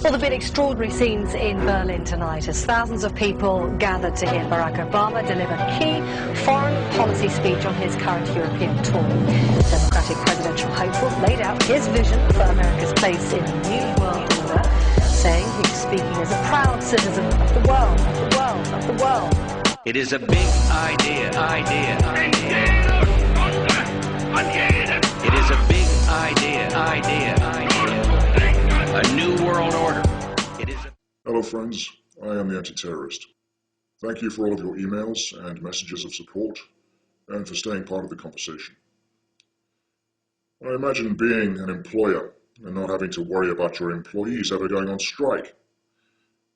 Well, there've been extraordinary scenes in Berlin tonight as thousands of people gathered to hear Barack Obama deliver key foreign policy speech on his current European tour. Democratic presidential hopeful laid out his vision for America's place in the new world order, saying he's speaking as a proud citizen of the world, of the world, of the world. It is a big idea. It is a big idea. A new world order. Hello friends, I am the anti-terrorist. Thank you for all of your emails and messages of support, and for staying part of the conversation. I imagine being an employer and not having to worry about your employees ever going on strike.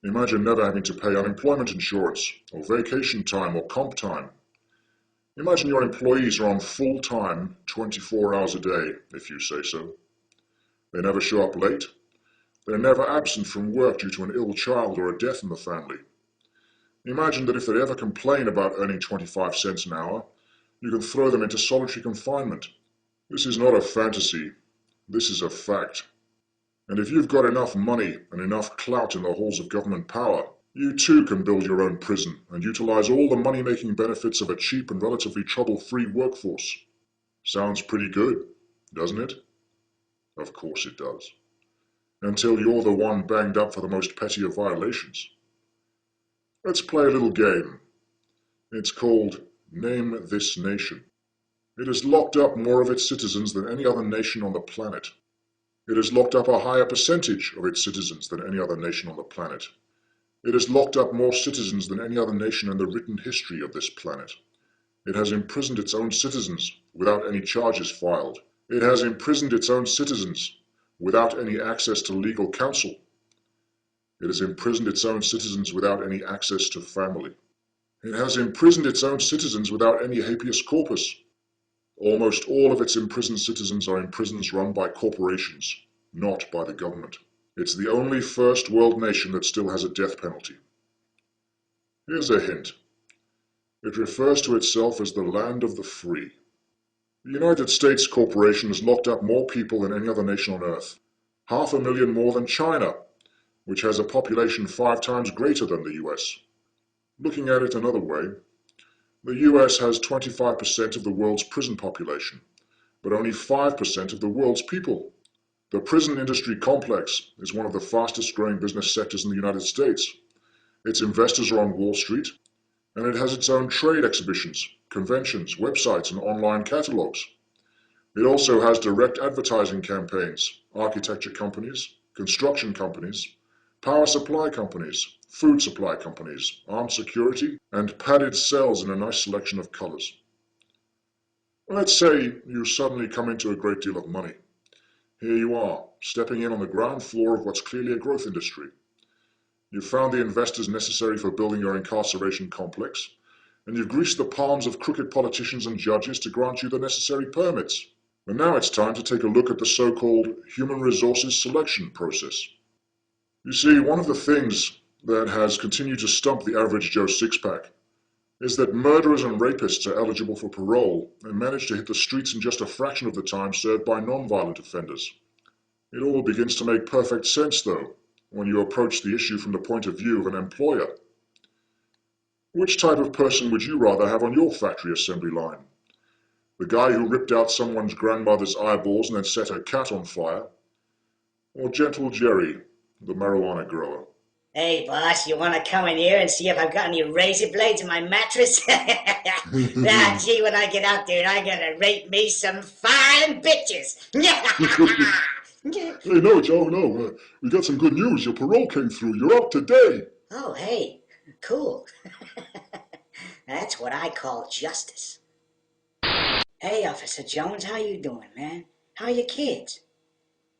Imagine never having to pay unemployment insurance, or vacation time, or comp time. Imagine your employees are on full time, 24 hours a day, if you say so. They never show up late. They're never absent from work due to an ill child or a death in the family. Imagine that if they ever complain about earning 25 cents an hour, you can throw them into solitary confinement. This is not a fantasy. This is a fact. And if you've got enough money and enough clout in the halls of government power, you too can build your own prison and utilize all the money-making benefits of a cheap and relatively trouble-free workforce. Sounds pretty good, doesn't it? Of course it does. Until you're the one banged up for the most petty of violations. Let's play a little game. It's called Name This Nation. It has locked up more of its citizens than any other nation on the planet. It has locked up a higher percentage of its citizens than any other nation on the planet. It has locked up more citizens than any other nation in the written history of this planet. It has imprisoned its own citizens without any charges filed. It has imprisoned its own citizens without any access to legal counsel. It has imprisoned its own citizens without any access to family. It has imprisoned its own citizens without any habeas corpus. Almost all of its imprisoned citizens are in prisons run by corporations, not by the government. It's the only first world nation that still has a death penalty. Here's a hint. It refers to itself as the land of the free. The United States Corporation has locked up more people than any other nation on Earth. 500,000 more than China, which has a population 5 times greater than the US. Looking at it another way, the US has 25% of the world's prison population, but only 5% of the world's people. The prison industry complex is one of the fastest growing business sectors in the United States. Its investors are on Wall Street, and it has its own trade exhibitions, conventions, websites, and online catalogs. It also has direct advertising campaigns, architecture companies, construction companies, power supply companies, food supply companies, armed security, and padded cells in a nice selection of colors. Let's say you suddenly come into a great deal of money. Here you are, stepping in on the ground floor of what's clearly a growth industry. You've found the investors necessary for building your incarceration complex, and you've greased the palms of crooked politicians and judges to grant you the necessary permits. And now it's time to take a look at the so-called human resources selection process. You see, one of the things that has continued to stump the average Joe Sixpack is that murderers and rapists are eligible for parole and manage to hit the streets in just a fraction of the time served by non-violent offenders. It all begins to make perfect sense, though, when you approach the issue from the point of view of an employer. Which type of person would you rather have on your factory assembly line? The guy who ripped out someone's grandmother's eyeballs and then set her cat on fire? Or Gentle Jerry, the marijuana grower? Hey, boss, you want to come in here and see if I've got any razor blades in my mattress? Gee, when I get out there, I gotta rape me some fine bitches. Hey, no, Joe, no. We got some good news. Your parole came through. You're out today. Oh, hey, cool. That's what I call justice. Hey, Officer Jones, how you doing, man? How are your kids?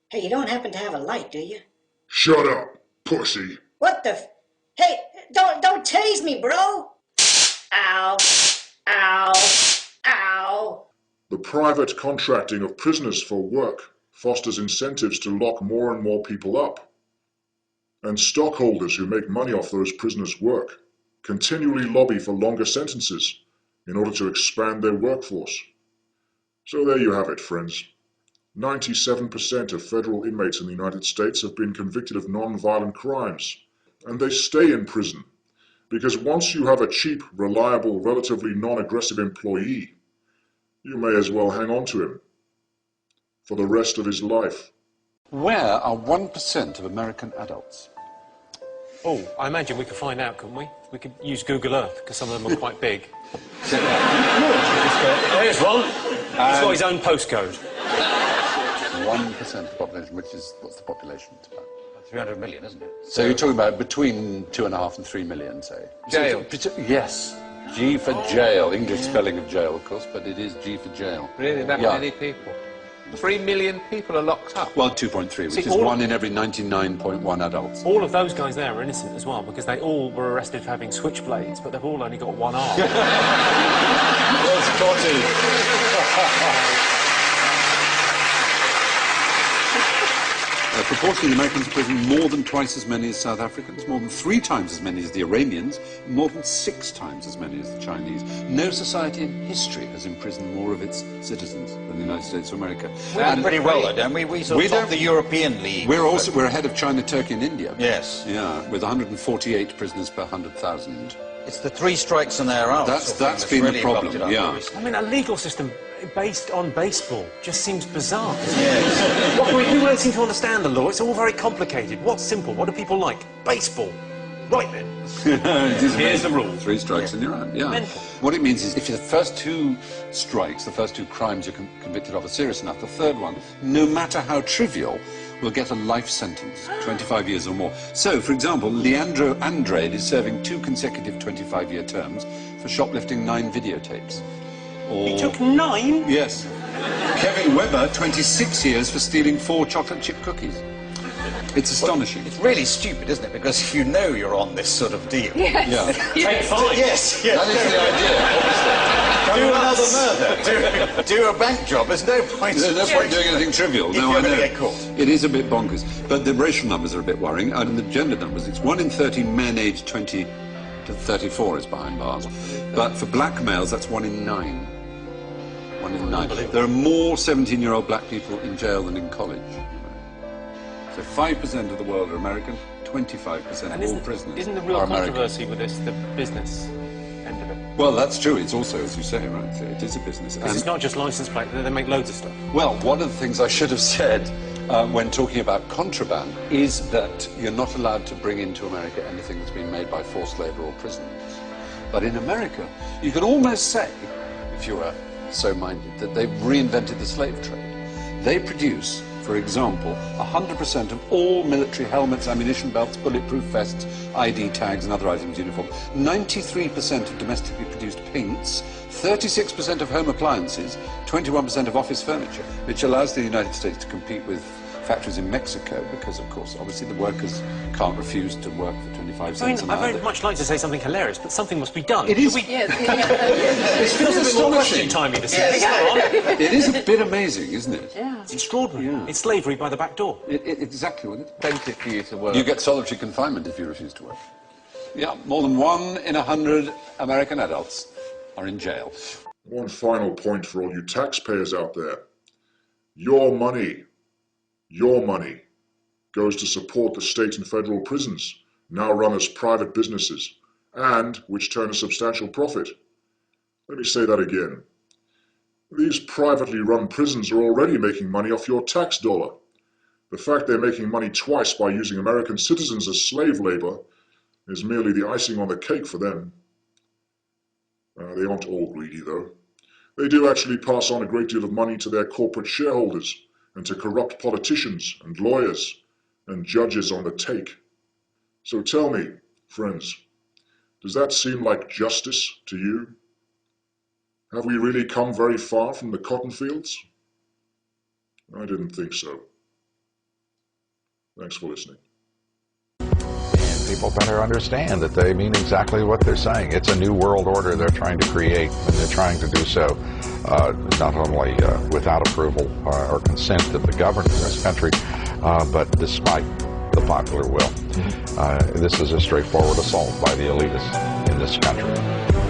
Hey, you don't happen to have a light, do you? Shut up, pussy. What the Hey, don't tase me, bro! Ow, ow, ow. The private contracting of prisoners for work fosters incentives to lock more and more people up. And stockholders who make money off those prisoners' work continually lobby for longer sentences in order to expand their workforce. So there you have it, friends. 97% of federal inmates in the United States have been convicted of non-violent crimes, and they stay in prison because once you have a cheap, reliable, relatively non-aggressive employee, you may as well hang on to him for the rest of his life. Where are 1% of American adults? Oh, I imagine we could find out, couldn't we? We could use Google Earth, because some of them are quite big. There's one. He's got his own postcode. 1% of the population, which is, what's the population? It's about 300 million, isn't it? So you're talking about between 2.5 and 3 million, say? Jail. Yes. G for jail. English spelling of jail, of course, but it is G for jail. Really, that many people? 3 million people are locked up? Well, 2.3, which is 1 in every 99.1 adults. All of those guys there are innocent as well, because they all were arrested for having switchblades, but they've all only got one arm. Well spotted. Proportionally, the Americans in prison more than twice as many as South Africans, more than 3 times as many as the Iranians, more than 6 times as many as the Chinese. No society in history has imprisoned more of its citizens than the United States of America. We're doing pretty well, though, don't we? We sort of top the European League. We're ahead of China, Turkey, and India. Yes. Yeah, with 148 prisoners per 100,000. It's the 3 strikes and they're out. That's been really the problem. Yeah. I mean, a legal system based on baseball just seems bizarre. Yes. People don't seem to understand the law. It's all very complicated. What's simple? What do people like? Baseball. Right then. Here's the rule. 3 strikes and you're out. Yeah. Mental. What it means is if the first 2 strikes, the first 2 crimes you're convicted of are serious enough, the third one, no matter how trivial, will get a life sentence, 25 years or more. So, for example, Leandro Andrade is serving 2 consecutive 25-year terms for shoplifting 9 videotapes. Or... He took 9? Yes. Kevin Webber, 26 years for stealing 4 chocolate chip cookies. It's astonishing. It's really stupid, isn't it? Because if you know you're on this sort of deal... Yes. Yeah. Take 5. Yes. That is the idea, Do obviously. another murder. Do a bank job. There's no point... There's no point doing anything trivial. If No, you're I know. going to get caught. It is a bit bonkers. But the racial numbers are a bit worrying. And the gender numbers, it's 1 in 30 men aged 20 to 34 is behind bars. But for black males, that's 1 in 9. 1 in 9. There are more 17-year-old black people in jail than in college. So 5% of the world are American, 25% of all prisoners Isn't the real are American. controversy with this the business end of it? Well, that's true. It's also, as you say, right, it is a business. Because it's not just license plate, they make loads of stuff. Well, one of the things I should have said when talking about contraband is that you're not allowed to bring into America anything that's been made by forced labour or prisoners. But in America, you could almost say, if you were so minded, that they've reinvented the slave trade. They produce, for example, 100% of all military helmets, ammunition belts, bulletproof vests, ID tags and other items uniform, 93% of domestically produced paints, 36% of home appliances, 21% of office furniture, which allows the United States to compete with factories in Mexico because, of course, obviously the workers can't refuse to work for 25 cents an hour. I very much like to say something hilarious, but something must be done. It is. It feels a bit more question-timey this evening. It is a bit amazing, isn't it? Yeah. It's extraordinary. Yeah. It's slavery by the back door. Exactly, isn't it? Plenty for you to work. You get solitary confinement if you refuse to work. Yeah, more than 1 in 100 American adults are in jail. One final point for all you taxpayers out there. Your money goes to support the state and federal prisons, now run as private businesses, and which turn a substantial profit. Let me say that again. These privately run prisons are already making money off your tax dollar. The fact they're making money twice by using American citizens as slave labor is merely the icing on the cake for them. They aren't all greedy, though. They do actually pass on a great deal of money to their corporate shareholders and to corrupt politicians and lawyers and judges on the take. So tell me, friends, does that seem like justice to you? Have we really come very far from the cotton fields? I didn't think so. Thanks for listening. And people better understand that they mean exactly what they're saying. It's a new world order they're trying to create, and they're trying to do so not only without approval or consent of the government of this country, but despite the popular will. This is a straightforward assault by the elitists in this country.